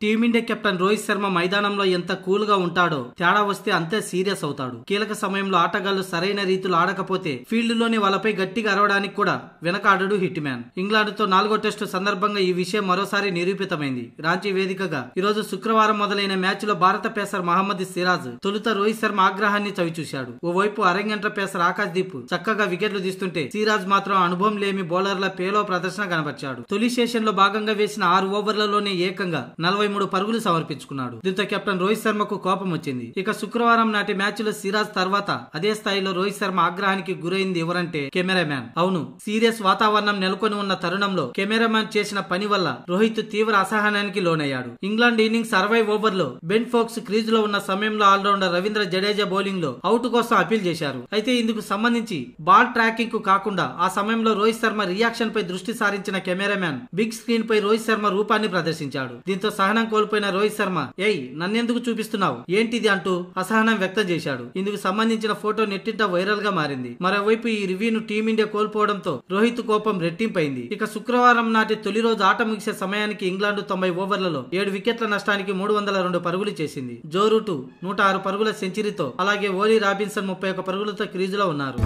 Team India captain Rohit Sharma మైదానంలో ఎంత cool గా ఉంటాడో తేడా వస్తే అంతే సీరియస్ అవుతాడు. కీలక సమయంలో ఆటగాళ్లు సరైన రీతిలో ఆడకపోతే ఫీల్డ్ లోని వాళ్ళపై గట్టిగా అరవడానికి కూడా వెనకాడడు హిట్ మ్యాన్. ఇంగ్లాండ్ తో 4వ టెస్టు సందర్భంగా ఈ విషయం మరోసారి నిరూపితమైంది. రాంచీ వేదికగా ఈరోజు శుక్రవారం మొదలైన మ్యాచ్ లో భారత పేసర్ మహమ్మద్ సిరాజ్ తొలుత రోహిత్ శర్మ ఆగ్రహాన్ని చవిచూశాడు. ఓవైపు అరంగేట్ర పేసర్ ఆకాశ్ దీప్ చక్కగా వికెట్లు తీస్తుంటే సిరాజ్ మాత్రం అనుభవం లేని బౌలర్ల పేలో ప్రదర్శన కనబర్చాడు. తొలి సెషన్ లో భాగంగా వేసిన 6 ఓవర్లలోనే ఏకంగా 43 పరుగులు సమర్పించుకున్నాడు. దీంతో కెప్టెన్ రోహిత్ శర్మకు కోపం వచ్చింది. ఇక శుక్రవారం నాటి మ్యాచ్ లో సిరాజ్ తర్వాత అదే స్థాయిలో రోహిత్ శర్మ ఆగ్రహానికి గురైంది ఎవరంటే కెమెరామ్యాన్. అవును, సీరియస్ వాతావరణం నెలకొని ఉన్న తరుణంలో కెమెరామ్యాన్ చేసిన పని వల్ల రోహిత్ తీవ్ర అసహనానికి లోనయ్యాడు. ఇంగ్లాండ్ ఇన్నింగ్స్ 60 ఓవర్లో బెన్ ఫోక్స్ క్రీజ్ లో ఉన్న సమయంలో ఆల్రౌండర్ రవీంద్ర జడేజా బౌలింగ్ లో అవుట్ కోసం అపీల్ చేశారు. అయితే ఇందుకు సంబంధించి బాల్ ట్రాకింగ్ కు కాకుండా ఆ సమయంలో రోహిత్ శర్మ రియాక్షన్ పై దృష్టి సారించిన కెమెరామ్యాన్ బిగ్ స్క్రీన్ పై రోహిత్ శర్మ రూపాన్ని ప్రదర్శించాడు. దీంతో సహనం కోల్పోయిన రోహిత్ శర్మ ఏయ్ నన్నెందుకు చూపిస్తున్నావు ఏంటిది అంటూ అసహనం వ్యక్తం చేశాడు. ఇందుకు సంబంధించిన ఫోటో నెట్టింట వైరల్ గా మారింది. మరోవైపు ఈ రివ్యూను టీమిండియా కోల్పోవడంతో రోహిత్ కోపం రెట్టింపైంది. ఇక శుక్రవారం నాటి తొలి రోజు ఆట ముగిసే సమయానికి ఇంగ్లాండ్ 90 ఓవర్లలో 7 వికెట్ల నష్టానికి 302 పరుగులు చేసింది. జో రూట్ 106 పరుగుల సెంచరీతో అలాగే ఓలీ రాబిన్సన్ 31 పరుగులతో క్రీజులో ఉన్నారు.